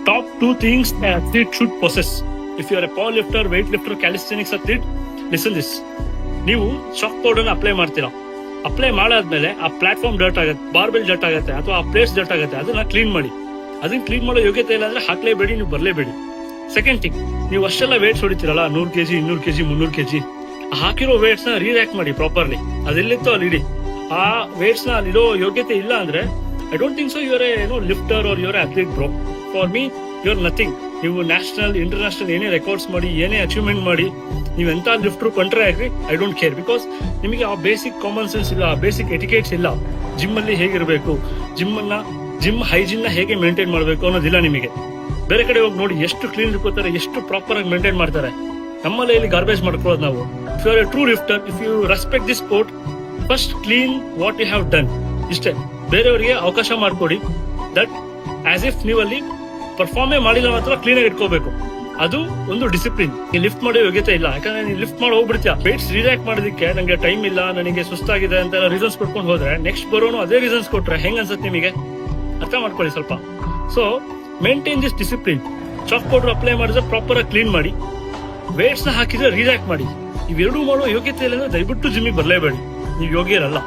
top 2 things an athlete should possess. If you are a power lifter, weight lifter, calisthenics athlete, listen this. ನೀವು shock ಪೌಡರ್ನ apply ಮಾಡ್ತೀರಾ. Apply ಮಾಡಾದ್ಮೇಲೆ ಆ platform dirt ಆಗುತ್ತೆ, barbell dirt ಆಗುತ್ತೆ, ಅಥವಾ ಆ ಪ್ಲೇಟ್ಸ್ ಡರ್ಟ್ ಆಗುತ್ತೆ. ಅದನ್ನ ಕ್ಲೀನ್ ಮಾಡಿ. ಅದನ್ನ ಕ್ಲೀನ್ ಮಾಡೋ ಯೋಗ್ಯತೆ ಇಲ್ಲ ಅಂದ್ರೆ ಹಾಕ್ಲೇಬೇಡಿ, ನೀವು ಬರಲೇಬೇಡಿ. ಸೆಕೆಂಡ್ ಥಿಂಗ್, ನೀವು ಅಷ್ಟೆಲ್ಲ ವೇಟ್ಸ್ ಹೊಡಿತೀರಲ್ಲ, 100 kg, 200 kg, 300 kg, ಹಾಕಿರೋ ವೇಟ್ಸ್ ನ ರೀರ್ಯಾಕ್ಟ್ ಮಾಡಿ ಪ್ರಾಪರ್ಲಿ. ಅದೆಲ್ಲಿತ್ತೋ ಅಲ್ಲಿ ಇಡಿ. ಆ ವೇಟ್ಸ್ ನ ಅಲ್ಲಿರೋ ಯೋಗ್ಯತೆ ಇಲ್ಲ ಅಂದ್ರೆ I don't think so you are a lifter are you are athlete bro. For me you are nothing. ನೀವು ನ್ಯಾಷನಲ್ ಇಂಟರ್ನ್ಯಾಷನಲ್ ಏನೇ ರೆಕಾರ್ಡ್ಸ್ ಮಾಡಿ, ಏನೇ ಅಚೀವ್ಮೆಂಟ್ ಮಾಡಿ, ನೀವು ಎಂತ ಲಿಫ್ಟರ್ ಕಂಟ್ರೆ ಆಗ್ರಿ, ಐ ಡೋಂಟ್ ಕೇರ್. ಬಿಕಾಸ್ ನಿಮಗೆ ಆ ಬೇಸಿಕ್ ಕಾಮನ್ ಸೆನ್ಸ್ ಇಲ್ಲ, ಆ ಬೇಸಿಕ್ ಎಟಿಕೇಟ್ಸ್ ಇಲ್ಲ. ಜಿಮ್ ಅಲ್ಲಿ ಹೇಗಿರಬೇಕು, ಜಿಮ್ ಹೈಜೀನ್ ನ ಹೇಗೆ ಮೇಂಟೈನ್ ಮಾಡಬೇಕು ಅನ್ನೋದಿಲ್ಲ ನಿಮಗೆ. ಬೇರೆ ಕಡೆ ಹೋಗಿ ನೋಡಿ, ಎಷ್ಟು ಕ್ಲೀನ್ ಇಟ್ಕೋತಾರೆ, ಎಷ್ಟು ಪ್ರಾಪರ್ ಆಗಿ ಮೇಂಟೈನ್ ಮಾಡ್ತಾರೆ. ನಮ್ಮಲ್ಲಿ ಇಲ್ಲಿ ಗಾರ್ಬೇಜ್ ಮಾಡ್ಕೊಳ್ಳೋದು ನಾವು. If you are a true lifter, if you respect this sport, first clean what you have done. ಇಷ್ಟೇ. ಬೇರೆಯವರಿಗೆ ಅವಕಾಶ ಮಾಡಿಕೊಡಿ. ದಟ್ ಆಸ್ ಇಫ್ ನೀವಲ್ಲಿ ಪರ್ಫಾರ್ಮೇ ಮಾಡಿಲ್ಲ ಮಾತ್ರ ಕ್ಲೀನ್ ಆಗಿ ಇಟ್ಕೋಬೇಕು. ಅದು ಒಂದು ಡಿಸಿಪ್ಲಿನ್. ಈ ಲಿಫ್ಟ್ ಮಾಡೋ ಯೋಗ್ಯತೆ ಇಲ್ಲ, ಯಾಕಂದ್ರೆ ನೀವು ಲಿಫ್ಟ್ ಮಾಡಿ ಹೋಗ್ಬಿಡ್ತೀಯ. ವೇಟ್ಸ್ ರಿಯಾಕ್ಟ್ ಮಾಡೋದಕ್ಕೆ ನಂಗೆ ಟೈಮ್ ಇಲ್ಲ, ನನಗೆ ಸುಸ್ತಾಗಿದೆ ಅಂತ ರೀಸನ್ಸ್ ಕೊಟ್ಕೊಂಡು ಹೋದ್ರೆ, ನೆಕ್ಸ್ಟ್ ಬರೋನು ಅದೇ ರೀಸನ್ಸ್ ಕೊಟ್ರೆ ಹೆಂಗ್ ಅನ್ಸುತ್ತೆ ನಿಮಗೆ? ಅರ್ಥ ಮಾಡ್ಕೊಳ್ಳಿ ಸ್ವಲ್ಪ. So maintain this discipline. Chalk powder apply ಮಾಡಿದ್ರೆ ಪ್ರಾಪರ್ ಆಗಿ ಕ್ಲೀನ್ ಮಾಡಿ. ವೇಟ್ಸ್ ನ ಹಾಕಿದ್ರೆ ರಿಯಾಕ್ಟ್ ಮಾಡಿ. ಇವೆರಡೂ ಮಾಡೋ ಯೋಗ್ಯತೆ ಇಲ್ಲ ಅಂದ್ರೆ ದಯವಿಟ್ಟು ಜಿಮ್ಮಿಗೆ ಬರಲೇಬೇಡಿ. ನೀವು ಯೋಗ್ಯರಲ್ಲ.